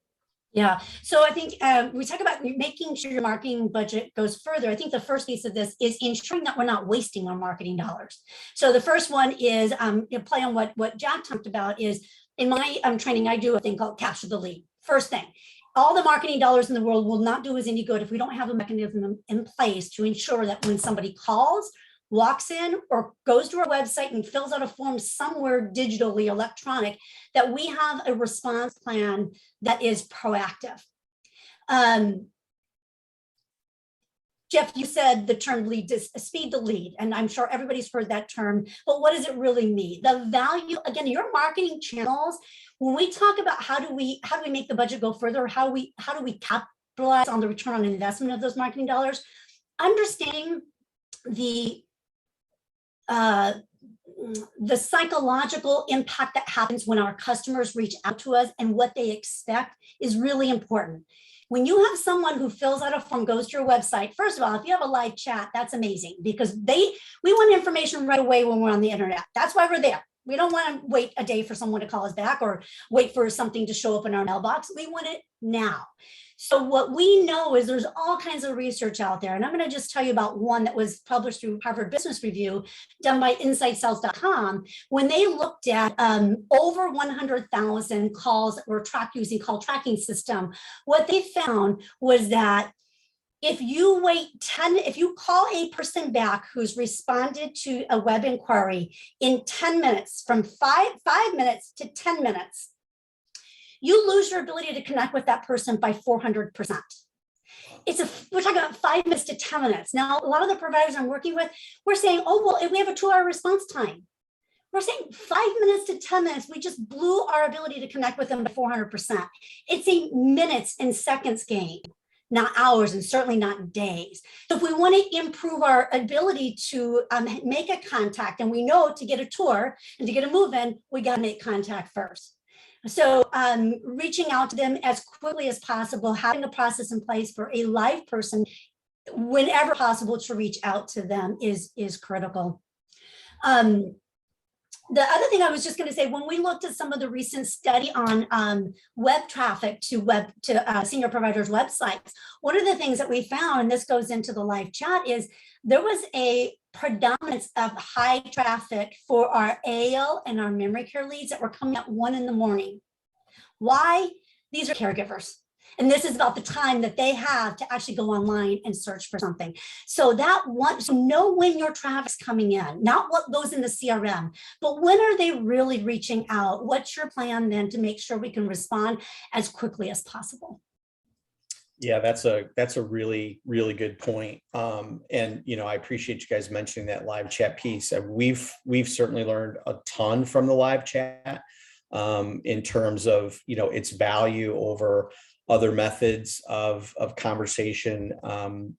Yeah, so I think we talk about making sure your marketing budget goes further. I think the first piece of this is ensuring that we're not wasting our marketing dollars. So the first one is play on what Jack talked about is in my training, I do a thing called capture the lead. First thing, all the marketing dollars in the world will not do us any good if we don't have a mechanism in place to ensure that when somebody calls, walks in, or goes to our website and fills out a form somewhere digitally, electronic, that we have a response plan that is proactive. Jeff, you said the term lead is speed the lead, and I'm sure everybody's heard that term, but what does it really mean? The value, again, your marketing channels, when we talk about how do we make the budget go further, how do we capitalize on the return on investment of those marketing dollars, understanding the psychological impact that happens when our customers reach out to us and what they expect is really important. When you have someone who fills out a form, goes to your website, first of all, if you have a live chat, that's amazing because we want information right away when we're on the internet. That's why we're there. We don't want to wait a day for someone to call us back or wait for something to show up in our mailbox. We want it now. So what we know is there's all kinds of research out there. And I'm going to just tell you about one that was published through Harvard Business Review, done by InsightSales.com. When they looked at over 100,000 calls that were tracked using call tracking system, what they found was that if you call a person back who's responded to a web inquiry in 10 minutes, from five minutes to 10 minutes, you lose your ability to connect with that person by 400%. We're talking about 5 minutes to 10 minutes. Now, a lot of the providers I'm working with, we're saying, oh, well, if we have a 2-hour response time. We're saying 5 minutes to 10 minutes, we just blew our ability to connect with them by 400%. It's a minutes and seconds game, not hours, and certainly not days. So if we want to improve our ability to make a contact, and we know to get a tour and to get a move-in, we got to make contact first. So reaching out to them as quickly as possible, having a process in place for a live person whenever possible to reach out to them is critical. The other thing I was just going to say, when we looked at some of the recent study on web traffic to senior providers' websites, one of the things that we found, and this goes into the live chat, is there was a predominance of high traffic for our AL and our memory care leads that were coming at 1 a.m. Why? These are caregivers. And this is about the time that they have to actually go online and search for something. So know when your traffic's coming in, not what goes in the CRM, but when are they really reaching out? What's your plan then to make sure we can respond as quickly as possible? Yeah, that's a really, really good point. And, I appreciate you guys mentioning that live chat piece. We've certainly learned a ton from the live chat in terms of, its value over other methods of conversation,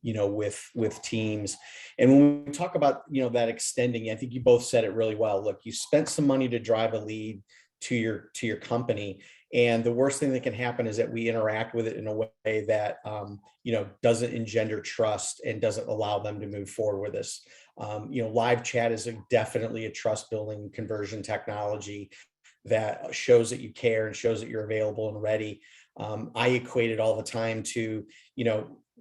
with teams. And when we talk about, that extending, I think you both said it really well. Look, you spent some money to drive a lead to your company. And the worst thing that can happen is that we interact with it in a way that, doesn't engender trust and doesn't allow them to move forward with us. Live chat is definitely a trust building conversion technology that shows that you care and shows that you're available and ready. I equate it all the time to,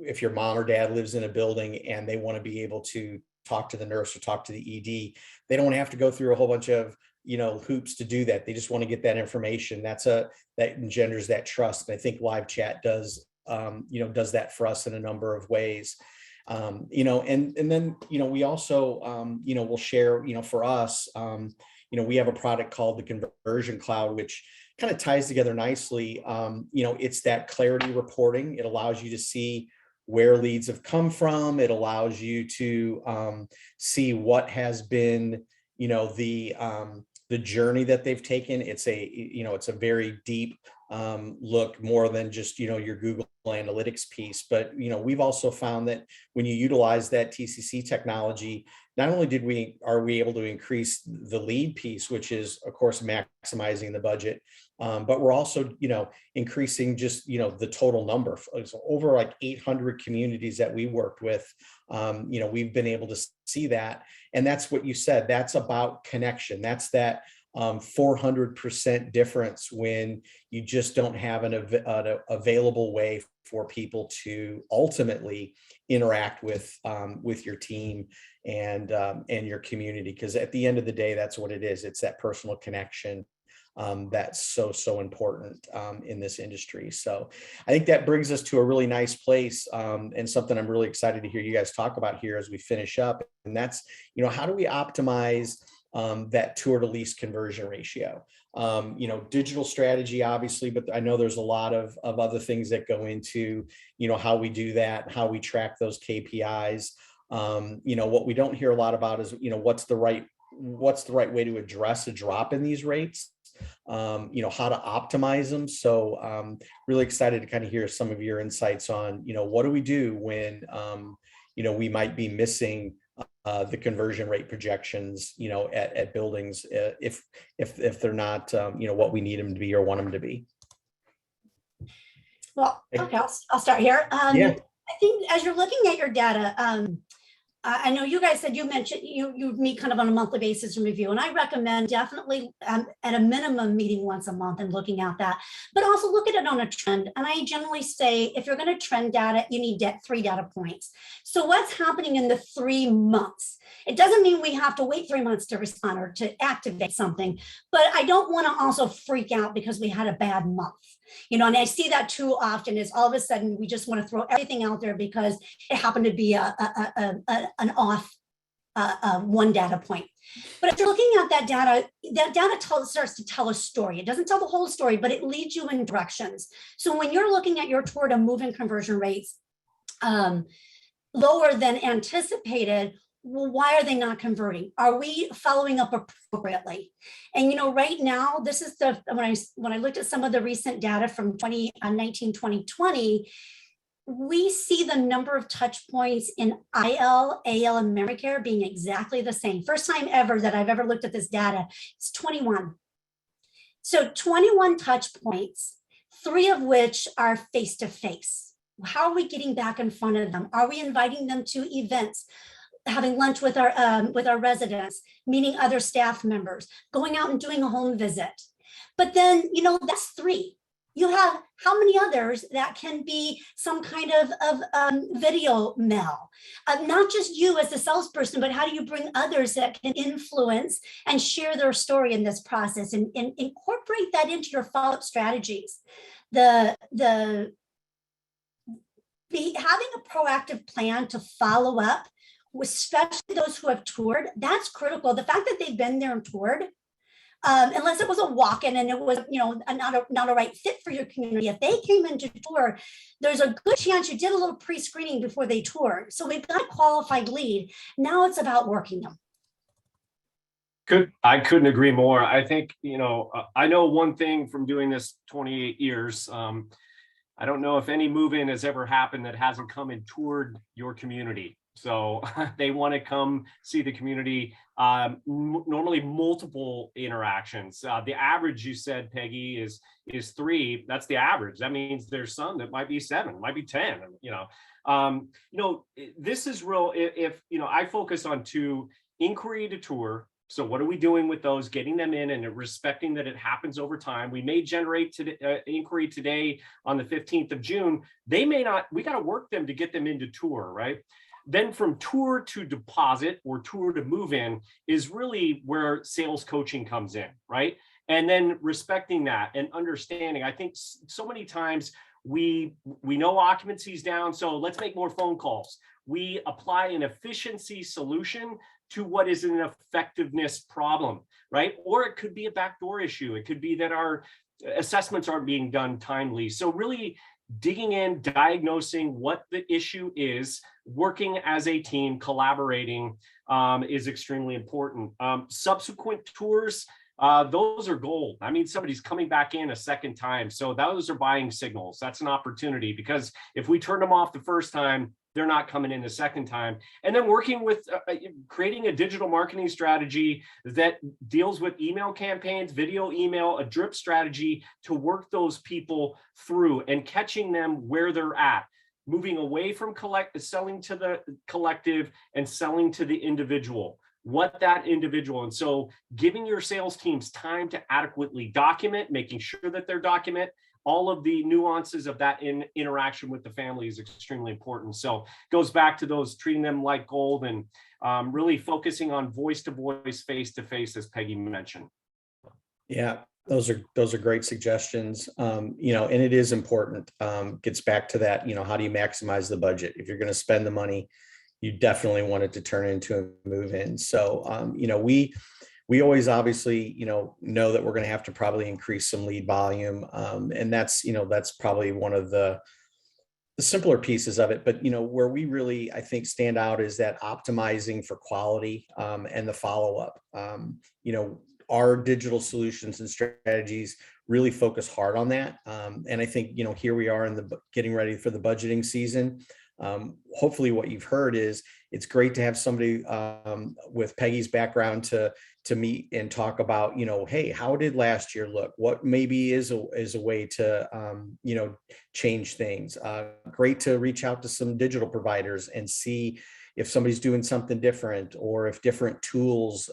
if your mom or dad lives in a building and they want to be able to talk to the nurse or talk to the ED, they don't have to go through a whole bunch of, hoops to do that. They just want to get that information. That engenders that trust. And I think live chat does that for us in a number of ways. And then, we also, we'll share, for us, we have a product called the Conversion Cloud, which kind of ties together nicely. It's that clarity reporting. It allows you to see where leads have come from. It allows you to see what has been, the journey that they've taken. It's a very deep look, more than just, your Google Analytics piece. But, we've also found that when you utilize that TCC technology, not only are we able to increase the lead piece, which is of course maximizing the budget, but we're also, increasing just, the total number. So over like 800 communities that we worked with, we've been able to see that. And that's what you said, that's about connection. That's that 400% difference when you just don't have an available way for people to ultimately interact with your team and your community. Because at the end of the day, that's what it is. It's that personal connection that's so important in this industry. So I think that brings us to a really nice place, and something I'm really excited to hear you guys talk about here as we finish up. And that's, how do we optimize that tour to lease conversion ratio? Digital strategy, obviously, but I know there's a lot of other things that go into, how we do that, how we track those KPIs. What we don't hear a lot about is, what's the right way to address a drop in these rates, how to optimize them. So really excited to kind of hear some of your insights on, what do we do when, we might be missing the conversion rate projections, at buildings, if they're not, what we need them to be or want them to be. Well, okay, I'll start here. Yeah. I think as you're looking at your data, I know you guys said you mentioned you meet kind of on a monthly basis and review, and I recommend definitely at a minimum meeting once a month and looking at that, but also look at it on a trend. And I generally say, if you're going to trend data, you need 3 data points. So what's happening in the 3 months? It doesn't mean we have to wait 3 months to respond or to activate something, but I don't want to also freak out because we had a bad month. And I see that too often, is all of a sudden we just want to throw everything out there because it happened to be an off one data point. But if you're looking at that data starts to tell a story. It doesn't tell the whole story, but it leads you in directions. So when you're looking at your tour to move-in conversion rates lower than anticipated, well, why are they not converting? Are we following up appropriately? And right now, this is when I looked at some of the recent data from 2019, 2020, we see the number of touch points in IL, AL, and memory care being exactly the same. First time ever that I've ever looked at this data, it's 21. So 21 touch points, 3 of which are face-to-face. How are we getting back in front of them? Are we inviting them to events? Having lunch with our residents, meeting other staff members, going out and doing a home visit. But then, that's 3. You have how many others that can be some kind of video mail? Not just you as the salesperson, but how do you bring others that can influence and share their story in this process and incorporate that into your follow-up strategies? Having a proactive plan to follow up, especially those who have toured, that's critical. The fact that they've been there and toured, unless it was a walk-in and it was, not a right fit for your community, if they came into tour, there's a good chance you did a little pre-screening before they toured. So we've got a qualified lead. Now it's about working them. I couldn't agree more. I think, I know one thing from doing this 28 years. I don't know if any move-in has ever happened that hasn't come and toured your community. So they want to come see the community, normally multiple interactions. The average, you said, Peggy, is 3. That's the average. That means there's some that might be 7, might be 10, this is real. If I focus on 2, inquiry to tour So what are we doing with those, getting them in and respecting that it happens over time? We may generate inquiry today on the 15th of June. They may not, we got to work them to get them into tour, right? Then from tour to deposit or tour to move in is really where sales coaching comes in, right? And then respecting that and understanding. I think so many times we know occupancy is down, so let's make more phone calls. We apply an efficiency solution to what is an effectiveness problem, right? Or it could be a backdoor issue. It could be that our assessments aren't being done timely. So really digging in, diagnosing what the issue is, working as a team, collaborating is extremely important. Subsequent tours, those are gold. I mean, somebody's coming back in a second time. So those are buying signals. That's an opportunity, because if we turn them off the first time, they're not coming in the second time. And then working with creating a digital marketing strategy that deals with email campaigns, video email, a drip strategy to work those people through and catching them where they're at, moving away from selling to the collective and selling to the individual. What that individual, and so giving your sales teams time to adequately document, making sure that they're document all of the nuances of that interaction with the family is extremely important. So it goes back to those treating them like gold and really focusing on voice to voice, face to face, as Peggy mentioned. Yeah, those are great suggestions. You know, and it is important. Gets back to that, you know, how do you maximize the budget? If you're going to spend the money, you definitely want it to turn into a move in. So, you know, we always obviously, you know that we're going to have to probably increase some lead volume. And that's, you know, that's probably one of the simpler pieces of it. But, you know, where we really, I think, stand out is that optimizing for quality and the follow-up. You know, our digital solutions and strategies really focus hard on that. And I think, you know, here we are in the getting ready for the budgeting season. Hopefully what you've heard is it's great to have somebody with Peggy's background to meet and talk about, you know, hey, how did last year look? What maybe is a way to, you know, change things. Great to reach out to some digital providers and see if somebody's doing something different, or if different tools,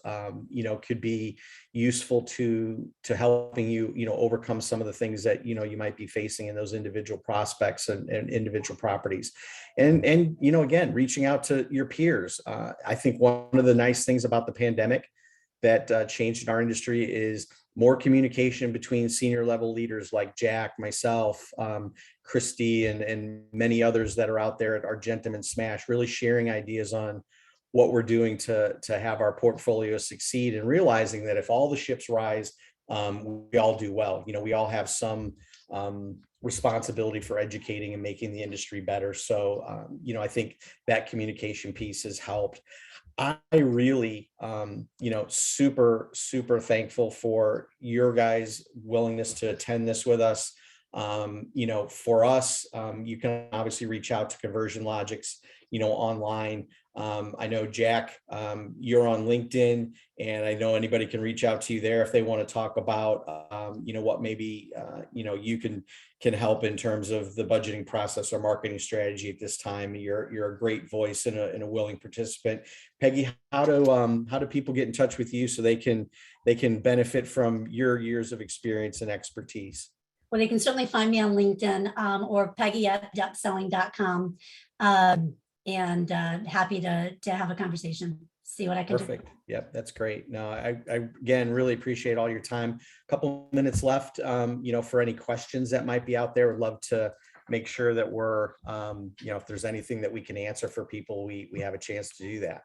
you know, could be useful to helping you, you know, overcome some of the things that, you know, you might be facing in those individual prospects and individual properties. And, you know, again, reaching out to your peers. I think one of the nice things about the pandemic that changed in our industry is more communication between senior level leaders like Jack, myself, Christy, and many others that are out there at Argentum and Smash, really sharing ideas on what we're doing to have our portfolio succeed, and realizing that if all the ships rise, we all do well. You know, we all have some responsibility for educating and making the industry better. So, you know, I think that communication piece has helped. I really, you know, super thankful for your guys' willingness to attend this with us. You know, for us, you can obviously reach out to Conversion Logics, you know, online. I know, Jack, you're on LinkedIn, and I know anybody can reach out to you there if they want to talk about, you know, what maybe, you know, you can help in terms of the budgeting process or marketing strategy at this time. You're a great voice and a willing participant. Peggy, how do people get in touch with you so they can benefit from your years of experience and expertise? Well, they can certainly find me on LinkedIn or Peggy@depthselling.com. And happy to have a conversation, see what I can do. Perfect. Yep, that's great. No, I again really appreciate all your time. A couple minutes left, you know, for any questions that might be out there. Would love to make sure that we're, you know, if there's anything that we can answer for people, we have a chance to do that.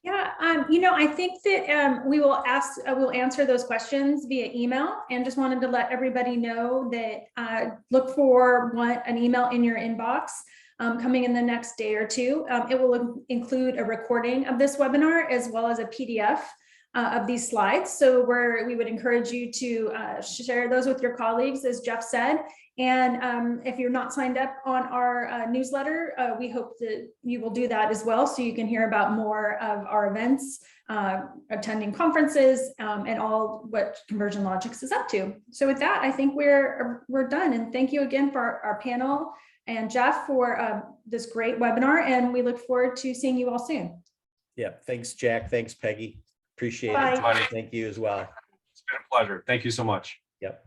Yeah, you know, I think that we'll answer those questions via email, and just wanted to let everybody know that look for an email in your inbox coming in the next day or two. It will include a recording of this webinar as well as a PDF of these slides. So we would encourage you to share those with your colleagues, as Jeff said. And if you're not signed up on our newsletter, we hope that you will do that as well, so you can hear about more of our events, attending conferences, and all what Conversion Logics is up to. So with that, I think we're done. And thank you again for our panel and Jeff for this great webinar. And we look forward to seeing you all soon. Yeah, thanks, Jack. Thanks, Peggy. Appreciate Bye. it. Thank you as well. It's been a pleasure. Thank you so much. Yep.